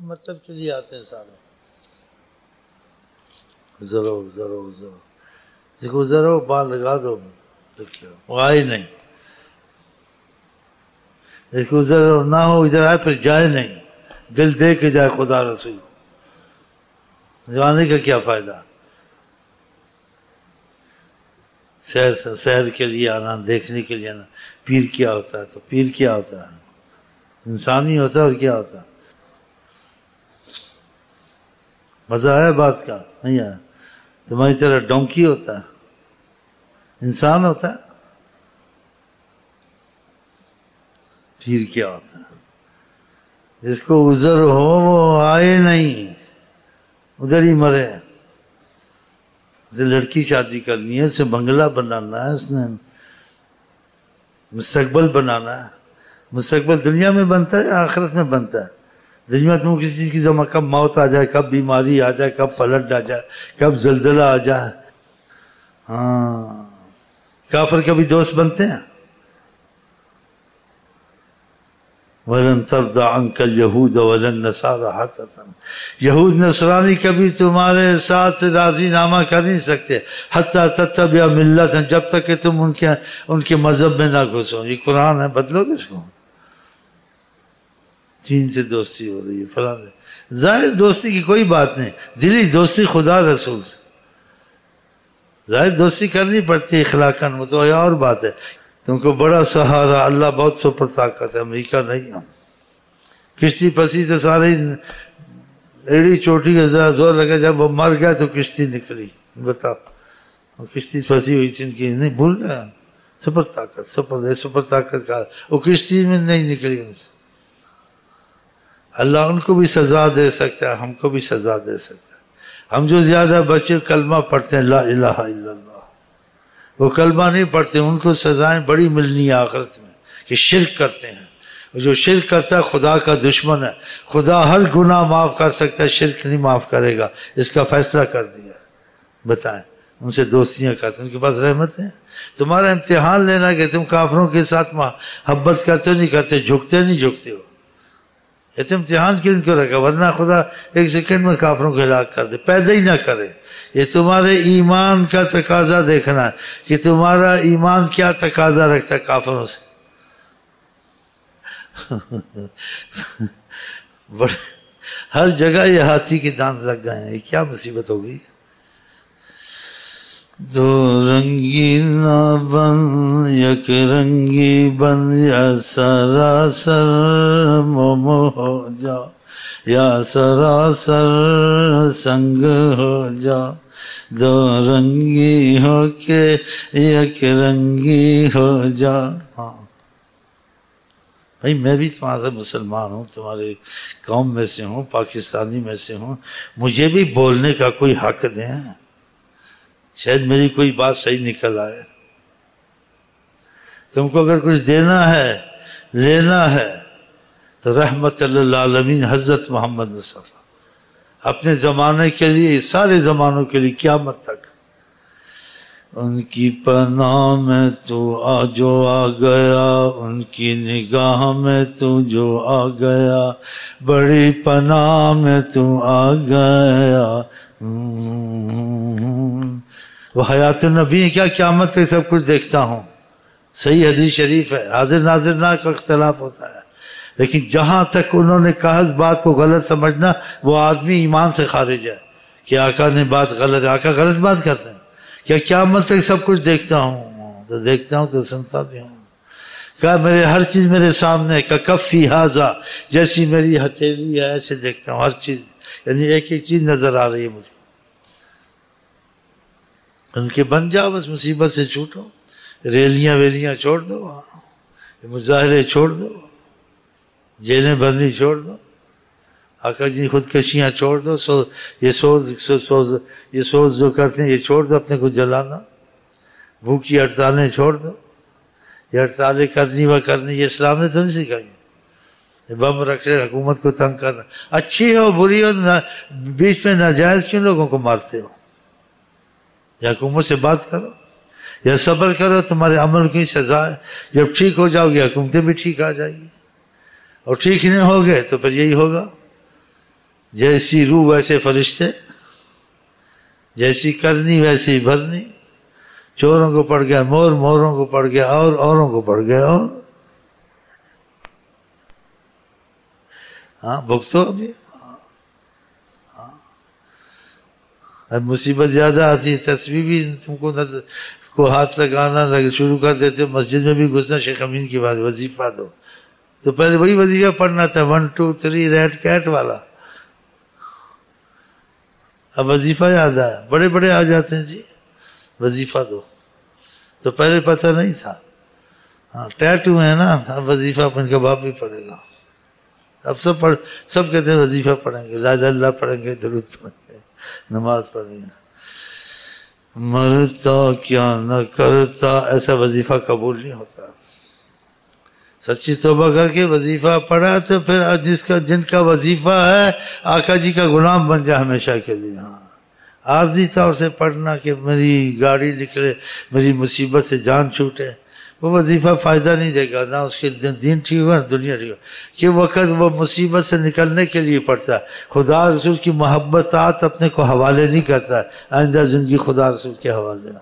مطلب کے لیے آتے ہیں سارے. ضرور ضرور ضرور جس کو ضرور بال لگا دو وہ آئے نہیں. جس کو ضرور نہ ہو ادھر آئے پھر جائے نہیں. دل دے کے جائے خدا رسول کو. جانے کا کیا فائدہ؟ سیر کے لیے آنا، دیکھنے کے لیے آنا. پیر کیا ہوتا ہے؟ تو پیر کیا ہوتا ہے؟ انسان ہی ہوتا ہے. اور کیا ہوتا ہے؟ مزہ آیا بات کا؟ نہیں آیا. تمہاری طرح ڈونکی ہوتا ہے؟ انسان ہوتا ہے. پیر کیا ہوتا ہے؟ جس کو عذر ہو وہ آئے نہیں، ادھر ہی مرے. اسے لڑکی شادی کرنی ہے، اسے بنگلہ بنانا ہے، اس نے مستقبل بنانا ہے. مستقبل دنیا میں بنتا ہے یا آخرت میں بنتا ہے؟ دنیا میں تم کسی چیز کی زمان کب موت آ جائے، کب بیماری آ جائے، کب فلٹ آ جائے، کب زلزلہ آ جائے. ہاں کافر کبھی دوست بنتے ہیں؟ وَلَن تَرْضَ عَنْكَ الْيَهُودَ وَلَا النَّصَارَىٰ حَتَّىٰ یہود نصرانی کبھی تمہارے ساتھ راضی نامہ کر نہیں سکتے حتیٰ تتبع ملت، جب تک کہ تم ان کے مذہب میں نہ گھسو. یہ قرآن ہے، بدلو کس کو؟ چین سے دوستی ہو رہی ہے، فلاں ظاہر دوستی کی کوئی بات نہیں، دلی دوستی خدا رسول سے. ظاہر دوستی کرنی پڑتی ہے اخلاقاً، وہ تو اور بات ہے. تم کو بڑا سہارا اللہ بہت سپر طاقت ہے، امریکہ نہیں ہم. کشتی پسی تو سارے ایڑی چوٹی کا ذرا زور لگا، جب وہ مر گیا تو کشتی نکلی. بتاؤ وہ کشتی پھنسی ہوئی تھی ان کی، نہیں بھول گیا. سپر طاقت سپر طاقت کا وہ کشتی میں نہیں نکلی ان سے. اللہ ان کو بھی سزا دے سکتا ہے، ہم کو بھی سزا دے سکتا ہے. ہم جو زیادہ بچے کلمہ پڑھتے ہیں لا الہ الا اللہ، وہ کلمہ نہیں پڑھتے، ان کو سزائیں بڑی ملنی ہے آخرت میں کہ شرک کرتے ہیں. جو شرک کرتا ہے خدا کا دشمن ہے. خدا ہر گناہ معاف کر سکتا ہے، شرک نہیں معاف کرے گا، اس کا فیصلہ کر دیا. بتائیں ان سے دوستیاں کرتے ہیں، ان کے پاس رحمت ہے. تمہارا امتحان لینا کہ تم کافروں کے ساتھ محبت کرتے نہیں کرتے، جھکتے نہیں جھکتے ہو. یہ تو امتحان کیوں ان کو رکھا، ورنہ خدا ایک سیکنڈ میں کافروں کو ہلاک کر دے، پیدا ہی نہ کرے. یہ تمہارے ایمان کا تقاضا دیکھنا ہے کہ تمہارا ایمان کیا تقاضا رکھتا ہے کافروں سے. ہر جگہ یہ ہاتھی کے دانت لگ گئے ہیں، یہ کیا مصیبت ہو گئی. دو رنگی نہ بن یک رنگی بن، یا سراسر مومو ہو جا، یا سراسر سنگ ہو جا. دو رنگی ہو کے یک رنگی ہو جا. ہاں بھائی میں بھی تمہارا مسلمان ہوں، تمہارے قوم میں سے ہوں، پاکستانی میں سے ہوں، مجھے بھی بولنے کا کوئی حق دیں. شاید میری کوئی بات صحیح نکل آئے. تم کو اگر کچھ دینا ہے لینا ہے تو رحمت للعالمین حضرت محمد مصطفیٰ اپنے زمانے کے لیے، سارے زمانوں کے لیے قیامت تک. ان کی پناہ میں تو جو آ گیا، ان کی نگاہ میں تو جو آ گیا، بڑی پناہ میں تو آ گیا. وہ حیات النبی ہے کیا قیامت سے سب کچھ دیکھتا ہوں. صحیح حدیث شریف ہے. حاضر ناظر نہ کا اختلاف ہوتا ہے، لیکن جہاں تک انہوں نے کہا اس بات کو غلط سمجھنا، وہ آدمی ایمان سے خارج ہے کہ آقا نے بات غلط، آقا غلط بات کرتے ہیں. کیا قیامت تک سب کچھ دیکھتا ہوں؟ تو دیکھتا ہوں تو سنتا بھی ہوں. کہا میرے ہر چیز میرے سامنے، کا کفی حاضا، جیسی میری ہتھیلی ہے ایسے دیکھتا ہوں ہر چیز. یعنی ایک ایک چیز نظر آ رہی ہے مجھے. ان کے بن جاؤ، بس مصیبت سے چھوٹو. ریلیاں ویلیاں چھوڑ دو، مظاہرے چھوڑ دو، جیلیں بھرنی چھوڑ دو، آقا جی خودکشیاں چھوڑ دو، یہ سوز جو کرتے ہیں یہ چھوڑ دو، اپنے کو جلانا. بھوکی ہڑتالیں چھوڑ دو. یہ ہڑتالیں کرنی و کرنی یہ اسلام نے تو نہیں سکھائی. یہ بم رکھ رہے حکومت کو تنگ کرنا، اچھی ہو بری ہو، بیچ میں ناجائز کیوں لوگوں کو مارتے ہو؟ یا حکومت سے بات کرو یا صبر کرو، تمہارے عمل کی سزا ہے. جب ٹھیک ہو جاؤ گے حکومتیں بھی ٹھیک آ جائے گی، اور ٹھیک نہیں ہوگے تو پھر یہی ہوگا. جیسی روح ویسے فرشتے، جیسی کرنی ویسی بھرنی، چوروں کو پڑ گیا مور، موروں کو پڑ گیا اور، اوروں کو پڑ گیا اور۔ ہاں بھگتو ابھی، اب مصیبت زیادہ آتی ہے، تسبیح بھی تم کو ہاتھ لگانا شروع کر دیتے ہو، مسجد میں بھی گھسنا، شیخ امین کی بات، وظیفہ دو تو پہلے وہی وظیفہ پڑھنا تھا 1 2 3 ریٹ کیٹ والا، اب وظیفہ یاد آیا، بڑے بڑے آ جاتے ہیں جی وظیفہ دو، تو پہلے پتہ نہیں تھا۔ ہاں ٹیٹو ہے نا، اب وظیفہ اپن کا باپ بھی پڑھے گا، اب سب کہتے ہیں وظیفہ پڑھیں گے، لا الہ الا اللہ پڑھیں گے، درود پڑھیں گے، نماز پڑھیں گے، مرتا کیا نہ کرتا، ایسا وظیفہ قبول نہیں ہوتا۔ سچی توبہ کر کے وظیفہ پڑھا تو پھر جن کا وظیفہ ہے آقا جی کا غلام بن جائے ہمیشہ کے لیے۔ ہاں عارضی طور سے پڑھنا کہ میری گاڑی نکلے، میری مصیبت سے جان چھوٹے، وہ وظیفہ فائدہ نہیں دے گا، نہ اس کے دین ٹھیک ہوگا نہ دنیا ٹھیک ہوگا، کہ وقت وہ مصیبت سے نکلنے کے لیے پڑھتا ہے، خدا رسول کی محبتات اپنے کو حوالے نہیں کرتا ہے، آئندہ زندگی خدا رسول کے حوالے۔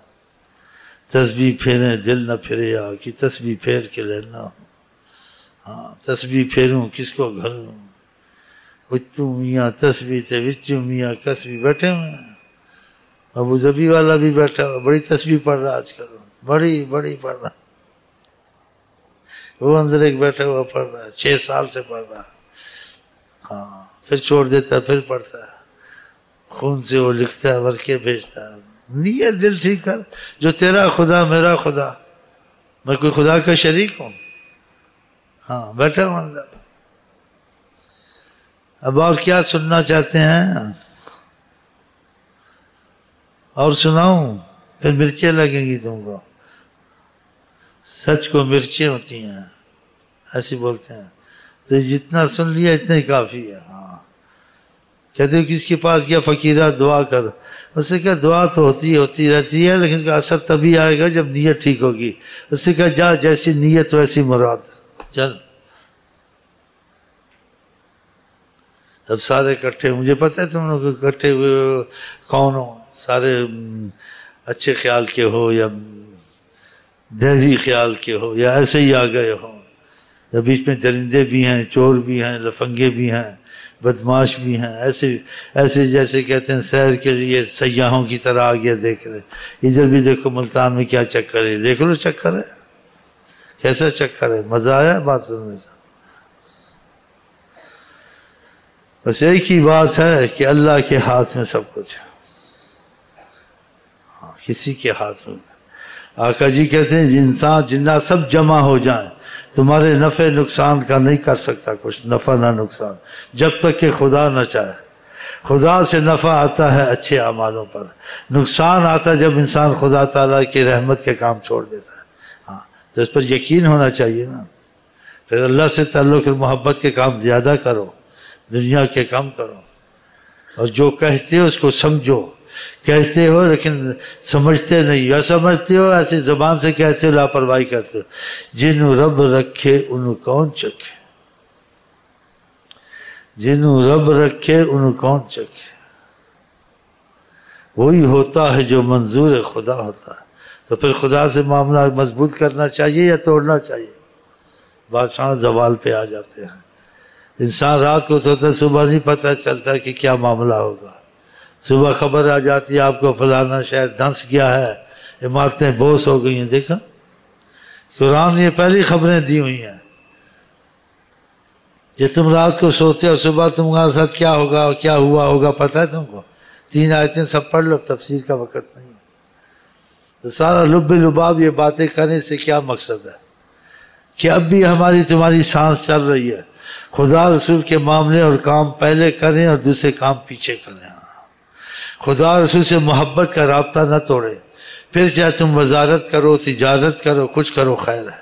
تسبیح پھیریں دل نہ پھرے یا کہ تسبیح پھیر کے لینا، ہاں تسبیح پھیروں کس کو گھروں، کچھ میاں تسبیح تے وچوں میاں کسبی بیٹھے ہوئے ہیں، ابو ظبی والا بھی بیٹھا ہوا، بڑی تسبیح پڑھ رہا آج کل، بڑی پڑھ رہا، وہ اندر ایک بیٹھا ہوا پڑھ رہا ہے، 6 سال سے پڑھ رہا ہے، ہاں پھر چھوڑ دیتا ہے، پھر پڑھتا ہے، خون سے وہ لکھتا ہے، ورقے بھیجتا ہے۔ نیت دل ٹھیک کر، جو تیرا خدا میرا خدا، میں کوئی خدا کا شریک ہوں، ہاں بیٹھا ہوں اندر۔ اب اور کیا سننا چاہتے ہیں؟ اور سناؤں؟ پھر مرچیں لگیں گی تم کو، سچ کو مرچیں ہوتی ہیں، ایسے بولتے ہیں، تو جتنا سن لیا اتنا ہی کافی ہے۔ ہاں کہتے ہو کس کے پاس گیا فقیرہ دعا کر، اس سے کہا دعا تو ہوتی رہتی ہے لیکن کا اثر تبھی آئے گا جب نیت ٹھیک ہوگی، اس سے کہا جا جیسی نیت ویسی مراد، چل۔ اب سارے اکٹھے، مجھے پتہ ہے تم لوگ اکٹھے ہوئے کون ہو، سارے اچھے خیال کے ہو یا دہری خیال کے ہو یا ایسے ہی آ گئے ہو، یا بیچ میں درندے بھی ہیں، چور بھی ہیں، لفنگے بھی ہیں، بدماش بھی ہیں، ایسے جیسے کہتے ہیں سیر کے لیے سیاحوں کی طرح آگے دیکھ رہے، ادھر بھی دیکھو ملتان میں کیا چکر ہے، دیکھ لو چکر ہے، کیسا چکر ہے، مزہ آیا بات سننے کا۔ بس ایک ہی بات ہے کہ اللہ کے ہاتھ میں سب کچھ ہے، ہاں کسی کے ہاتھ میں۔ آقا جی کہتے ہیں انسان جنات سب جمع ہو جائیں، تمہارے نفع نقصان کا نہیں کر سکتا کچھ، نفع نہ نقصان، جب تک کہ خدا نہ چاہے۔ خدا سے نفع آتا ہے اچھے اعمالوں پر، نقصان آتا جب انسان خدا تعالیٰ کی رحمت کے کام چھوڑ دیتا ہے۔ ہاں تو اس پر یقین ہونا چاہیے نا، پھر اللہ سے تعلق اور محبت کے کام زیادہ کرو، دنیا کے کم کرو، اور جو کہتے ہو اس کو سمجھو، کہتے ہو لیکن سمجھتے نہیں، یا سمجھتے ہو ایسی زبان سے کہتے ہو، لاپرواہی کرتے ہو۔ جنہوں رب رکھے انہوں کون چکھے، جنہوں رب رکھے انہوں کون چکھے، وہی ہوتا ہے جو منظور خدا ہوتا ہے۔ تو پھر خدا سے معاملہ مضبوط کرنا چاہیے یا توڑنا چاہیے؟ بادشاہ زوال پہ آ جاتے ہیں، انسان رات کو سوتا ہے، صبح نہیں پتہ چلتا کہ کیا معاملہ ہوگا، صبح خبر آ جاتی ہے آپ کو فلانا شہر دھنس گیا ہے، عمارتیں بوس ہو گئی ہیں۔ دیکھا قرآن نے پہلی خبریں دی ہوئی ہیں، جس تم رات کو سوتے اور صبح تمہارے ساتھ کیا ہوگا اور کیا ہوا ہوگا پتہ ہے تم کو؟ 3 آیتیں سب پڑھ لو، تفسیر کا وقت نہیں ہے۔ تو سارا لب لباب یہ باتیں کرنے سے کیا مقصد ہے کہ اب بھی ہماری تمہاری سانس چل رہی ہے، خدا رسول کے معاملے اور کام پہلے کریں اور دوسرے کام پیچھے کریں۔ خدا رسول سے محبت کا رابطہ نہ توڑے، پھر چاہے تم وزارت کرو، تجارت کرو، کچھ کرو، خیر ہے،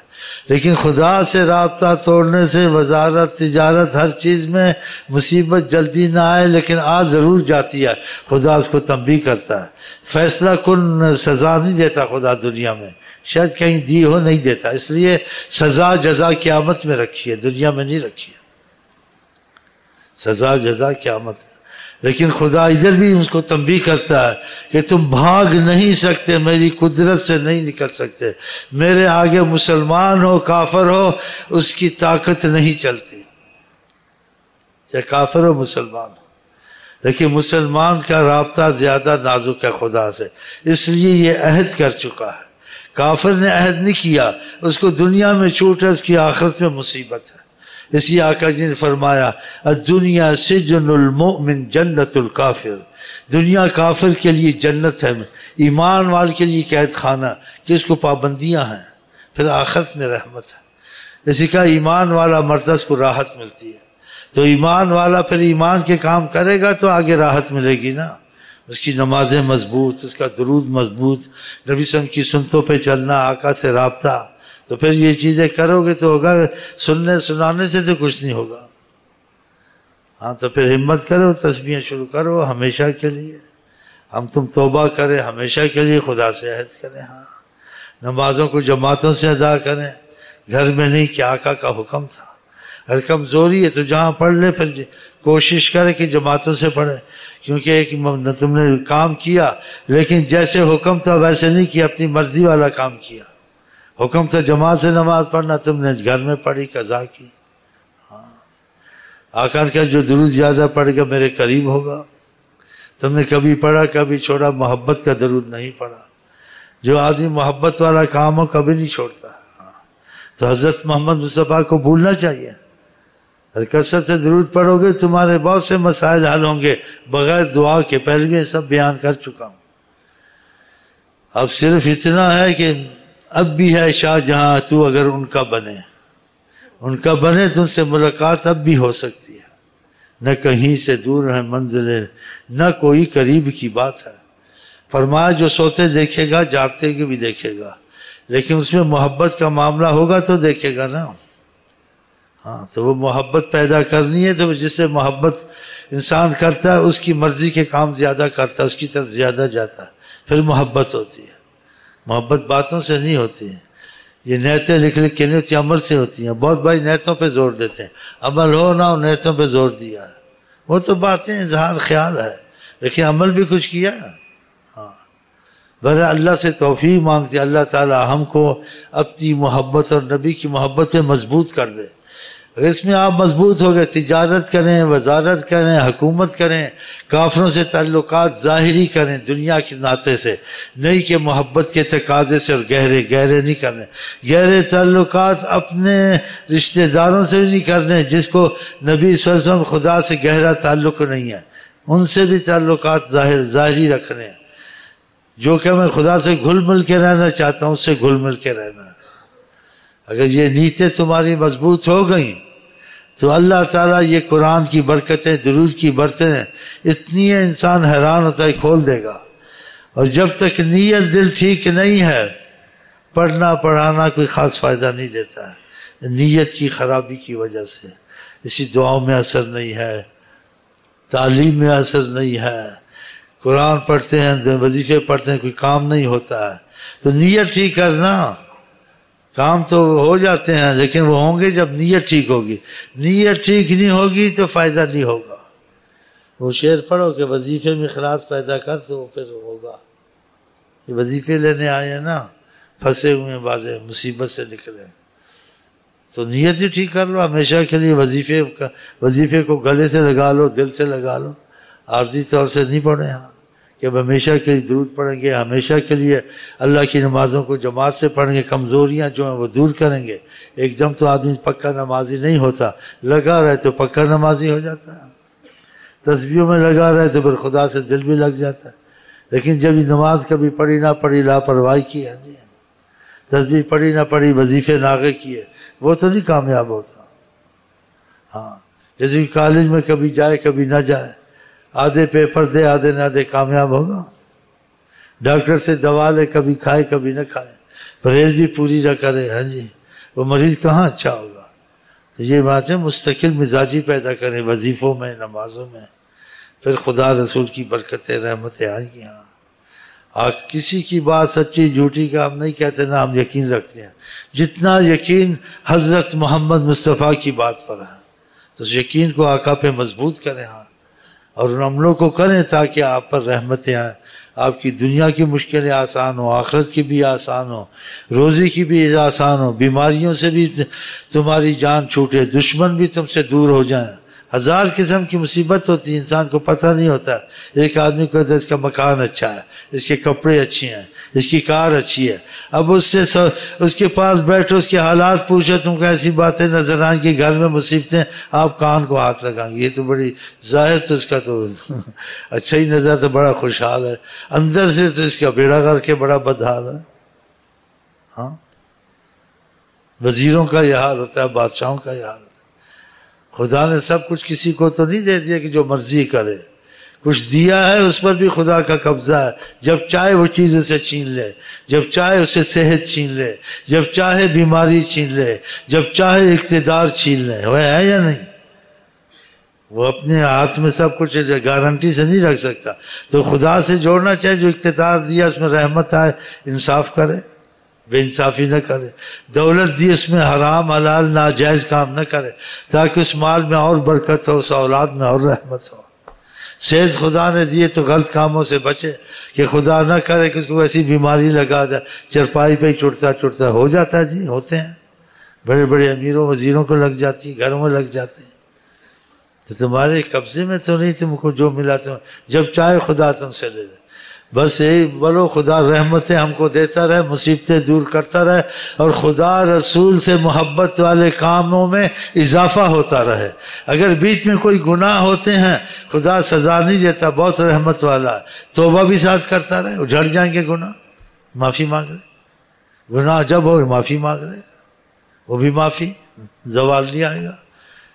لیکن خدا سے رابطہ توڑنے سے وزارت، تجارت، ہر چیز میں مصیبت جلدی نہ آئے، لیکن آ ضرور جاتی ہے، خدا اس کو تنبیہ کرتا ہے۔ فیصلہ کن سزا نہیں دیتا خدا دنیا میں، شاید کہیں دی ہو، نہیں دیتا، اس لیے سزا جزا قیامت میں رکھی ہے، دنیا میں نہیں رکھی ہے، سزا جزا قیامت میں۔ لیکن خدا ادھر بھی اس کو تنبیہ کرتا ہے کہ تم بھاگ نہیں سکتے، میری قدرت سے نہیں نکل سکتے، میرے آگے مسلمان ہو کافر ہو اس کی طاقت نہیں چلتی، چاہے کافر ہو مسلمان ہو۔ لیکن مسلمان کا رابطہ زیادہ نازک ہے خدا سے، اس لیے یہ عہد کر چکا ہے۔ کافر نے عہد نہیں کیا، اس کو دنیا میں چھوٹ ہے، اس کی آخرت میں مصیبت ہے۔ اسی آقا جی نے فرمایا الدنیا سجن المؤمن جنت الکافر، دنیا کافر کے لیے جنت ہے، ایمان والے کے لیے قید خانہ کہ اس کو پابندیاں ہیں، پھر آخرت میں رحمت ہے۔ اسی کا ایمان والا مرد کو راحت ملتی ہے، تو ایمان والا پھر ایمان کے کام کرے گا تو آگے راحت ملے گی نا، اس کی نمازیں مضبوط، اس کا درود مضبوط، نبی صلی اللہ علیہ وسلم کی سنتوں پہ چلنا، آقا سے رابطہ، تو پھر یہ چیزیں کرو گے تو ہوگا، سننے سنانے سے تو کچھ نہیں ہوگا۔ ہاں تو پھر ہمت کرو، تسبیحیں شروع کرو ہمیشہ کے لیے، ہم تم توبہ کریں ہمیشہ کے لیے، خدا سے عہد کریں، ہاں نمازوں کو جماعتوں سے ادا کریں، گھر میں نہیں کہ آقا کا حکم تھا۔ اگر کمزوری ہے تو جہاں پڑھ لے، پھر کوشش کرے کہ جماعتوں سے پڑھے، کیونکہ ایک تم نے کام کیا لیکن جیسے حکم تھا ویسے نہیں کیا، اپنی مرضی والا کام کیا۔ حکم تھا جماعت سے نماز پڑھنا، تم نے گھر میں پڑھی، قضا کی۔ ہاں آقا کا جو درود زیادہ پڑھے گا میرے قریب ہوگا۔ تم نے کبھی پڑھا کبھی چھوڑا، محبت کا درود نہیں پڑھا۔ جو آدمی محبت والا کام ہو کبھی نہیں چھوڑتا۔ ہاں تو حضرت محمد مصطفیٰ کو بھولنا چاہیے۔ اور کثرت سے درود پڑھو گے تمہارے بہت سے مسائل حل ہوں گے بغیر دعا کے، پہلے بھی سب بیان کر چکا ہوں۔ اب صرف اتنا ہے کہ اب بھی ہے شاہ جہاں تو اگر ان کا بنے تو ان سے ملاقات اب بھی ہو سکتی ہے، نہ کہیں سے دور ہے منزلیں، نہ کوئی قریب کی بات ہے۔ فرمایا جو سوتے دیکھے گا جاگتے کے بھی دیکھے گا، لیکن اس میں محبت کا معاملہ ہوگا تو دیکھے گا نا۔ ہاں تو وہ محبت پیدا کرنی ہے، تو جس سے محبت انسان کرتا ہے اس کی مرضی کے کام زیادہ کرتا ہے، اس کی طرف زیادہ جاتا ہے، پھر محبت ہوتی ہے۔ محبت باتوں سے نہیں ہوتی ہے، یہ نیتیں لکھ کے نہیں ہوتی، عمل سے ہوتی ہیں۔ بہت بھائی نیتوں پہ زور دیتے ہیں، عمل ہو نہ ہو نیتوں پہ زور دیا ہے، وہ تو باتیں اظہار خیال ہے، لیکن عمل بھی کچھ کیا ہے۔ ہاں بہرحال اللہ سے توفیق مانگتے اللہ تعالی ہم کو اپنی محبت اور نبی کی محبت پہ مضبوط کر دے۔ اگر اس میں آپ مضبوط ہو گئے، تجارت کریں، وزارت کریں، حکومت کریں، کافروں سے تعلقات ظاہری کریں دنیا کے ناطے سے، نہیں کہ محبت کے تقاضے سے، اور گہرے نہیں کرنے۔ گہرے تعلقات اپنے رشتہ داروں سے بھی نہیں کرنے، جس کو نبی صلی اللہ علیہ وسلم خدا سے گہرا تعلق نہیں ہے، ان سے بھی تعلقات ظاہری رکھنے ہیں۔ جو کہ میں خدا سے گھل مل کے رہنا چاہتا ہوں، اس سے گھل مل کے رہنا ہے۔ اگر یہ نیتیں تمہاری مضبوط ہو گئیں تو اللہ تعالیٰ یہ قرآن کی برکتیں، درود کی برکتیں اتنی ہے انسان حیران ہوتا ہے، کھول دے گا۔ اور جب تک نیت دل ٹھیک نہیں ہے، پڑھنا پڑھانا کوئی خاص فائدہ نہیں دیتا ہے، نیت کی خرابی کی وجہ سے۔ اسی دعاؤں میں اثر نہیں ہے، تعلیم میں اثر نہیں ہے، قرآن پڑھتے ہیں، وظیفے پڑھتے ہیں، کوئی کام نہیں ہوتا ہے۔ تو نیت ٹھیک کرنا، کام تو ہو جاتے ہیں لیکن وہ ہوں گے جب نیت ٹھیک ہوگی۔ نیت ٹھیک نہیں ہوگی تو فائدہ نہیں ہوگا۔ وہ شعر پڑھو کہ وظیفے میں اخلاص پیدا کر تو پھر ہوگا۔ یہ وظیفے لینے آئے ہیں نا، پھنسے ہوئے ہیں، بازے مصیبت سے نکلے، تو نیت ہی ٹھیک کر لو ہمیشہ کے لیے۔ وظیفے کو گلے سے لگا لو، دل سے لگا لو، عارضی طور سے نہیں پڑھیں۔ ہاں کہ اب ہمیشہ کے لیے درود پڑھیں گے، ہمیشہ کے لیے اللہ کی نمازوں کو جماعت سے پڑھیں گے، کمزوریاں جو ہیں وہ دور کریں گے۔ ایک دم تو آدمی پکا نمازی نہیں ہوتا، لگا رہے تو پکا نمازی ہو جاتا ہے۔ تسبیحوں میں لگا رہے تو پھر خدا سے دل بھی لگ جاتا ہے۔ لیکن جب یہ نماز کبھی پڑھی نہ پڑھی، لاپرواہی کی ہے، تسبیح پڑھی نہ پڑھی، وظیفے ناغے کیے، وہ تو نہیں کامیاب ہوتا۔ ہاں جیسے کالج میں کبھی جائے کبھی نہ جائے، آدھے پیپر دے آدھے نہ دے، کامیاب ہوگا؟ ڈاکٹر سے دوا لے، کبھی کھائے کبھی نہ کھائے، پرہیز بھی پوری نہ کرے، ہاں جی، وہ مریض کہاں اچھا ہوگا؟ تو یہ بات ہے، مستقل مزاجی پیدا کریں وظیفوں میں، نمازوں میں، پھر خدا رسول کی برکتیں رحمتیں آئیں گی۔ ہاں کسی کی بات سچی جھوٹی کا ہم نہیں کہتے، نہ ہم یقین رکھتے ہیں، جتنا یقین حضرت محمد مصطفیٰ کی بات پر ہے تو اس یقین کو آقا پہ مضبوط کریں۔ ہاں اور ان عملوں کو کریں تاکہ آپ پر رحمتیں آئیں، آپ کی دنیا کی مشکلیں آسان ہوں، آخرت کی بھی آسان ہو، روزی کی بھی آسان ہو، بیماریوں سے بھی تمہاری جان چھوٹے، دشمن بھی تم سے دور ہو جائیں۔ ہزار قسم کی مصیبت ہوتی ہے، انسان کو پتہ نہیں ہوتا۔ ایک آدمی کو کہتا ہے اس کا مکان اچھا ہے، اس کے کپڑے اچھے ہیں، اس کی کار اچھی ہے، اب اس کے پاس بیٹھو، اس کے حالات پوچھو، تم کو ایسی باتیں نظر آئیں کہ گھر میں مصیبتیں، آپ کان کو ہاتھ لگائیں گے، یہ تو بڑی ظاہر تو اس کا تو اچھا ہی نظر، تو بڑا خوشحال ہے، اندر سے تو اس کا بیڑا کر کے بڑا بدحال ہے۔ ہاں، وزیروں کا یہ حال ہوتا ہے، بادشاہوں کا یہ حال ہوتا ہے۔ خدا نے سب کچھ کسی کو تو نہیں دے دیا کہ جو مرضی کرے، کچھ دیا ہے اس پر بھی خدا کا قبضہ ہے، جب چاہے وہ چیز اسے چھین لے، جب چاہے اسے صحت چھین لے، جب چاہے بیماری چھین لے، جب چاہے اقتدار چھین لے، وہ ہے یا نہیں؟ وہ اپنے ہاتھ میں سب کچھ گارنٹی سے نہیں رکھ سکتا، تو خدا سے جوڑنا چاہے، جو اقتدار دیا اس میں رحمت آئے، انصاف کرے، بے انصافی نہ کرے، دولت دی اس میں حرام حلال ناجائز کام نہ کرے، تاکہ اس مال میں اور برکت ہو، اس اولاد میں اور رحمت ہو۔ صحت خدا نے دیے تو غلط کاموں سے بچے، کہ خدا نہ کرے کہ اس کو ایسی بیماری لگا دے، چرپائی پہ ہی چڑتا ہو جاتا ہے، جی ہوتے ہیں، بڑے بڑے امیروں وزیروں کو لگ جاتی، گھروں میں لگ جاتے ہیں، تو تمہارے قبضے میں تو نہیں، تم کو جو ملا تم جب چاہے خدا تم سے لے لے، بس یہی بولو خدا رحمتیں ہم کو دیتا رہے، مصیبتیں دور کرتا رہے، اور خدا رسول سے محبت والے کاموں میں اضافہ ہوتا رہے۔ اگر بیچ میں کوئی گناہ ہوتے ہیں، خدا سزا نہیں دیتا، بہت رحمت والا ہے، توبہ بھی ساتھ کرتا رہے، اجھڑ جائیں گے گناہ، معافی مانگ لے، گناہ جب ہو معافی مانگ لے، وہ بھی معافی، زوال نہیں آئے گا۔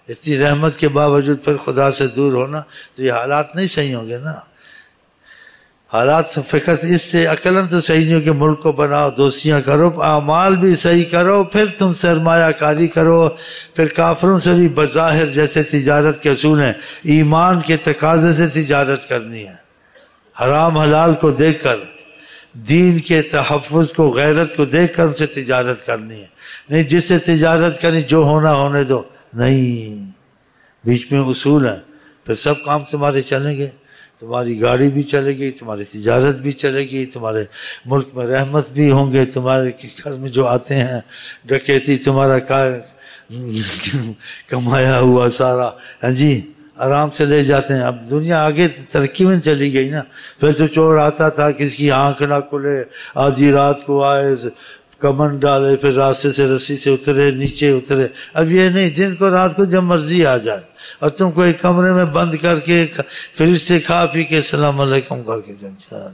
اتنی رحمت کے باوجود پھر خدا سے دور ہونا، تو یہ حالات نہیں صحیح ہوں گے نا۔ حالات فقط اس سے عقلاً تو صحیح نہیں ہو کہ ملک کو بناؤ، دوستیاں کرو، اعمال بھی صحیح کرو، پھر تم سرمایہ کاری کرو، پھر کافروں سے بھی بظاہر جیسے تجارت کے اصول ہیں، ایمان کے تقاضے سے تجارت کرنی ہے، حرام حلال کو دیکھ کر، دین کے تحفظ کو، غیرت کو دیکھ کر ان سے تجارت کرنی ہے، نہیں جس سے تجارت کرنی جو ہونا ہونے دو، نہیں، بیچ میں اصول ہیں، پھر سب کام تمہارے چلیں گے، تمہاری گاڑی بھی چلے گی، تمہاری تجارت بھی چلے گی، تمہارے ملک میں رحمت بھی ہوں گے، تمہارے گھر میں جو آتے ہیں ڈکیتی، تمہارا کمایا ہوا سارا، ہاں جی، آرام سے لے جاتے ہیں۔ اب دنیا آگے ترقی میں چلی گئی نا، پھر تو چور آتا تھا کس کی آنکھ نہ کھلے، آدھی رات کو آئے، کمن ڈالے، پھر راستے سے رسی سے اترے، نیچے اترے۔ اب یہ نہیں، دن کو رات کو جب مرضی آ جائے، اور تم کو ایک کمرے میں بند کر کے فریج سے کھا پی کے السلام علیکم کر کے چل جائے۔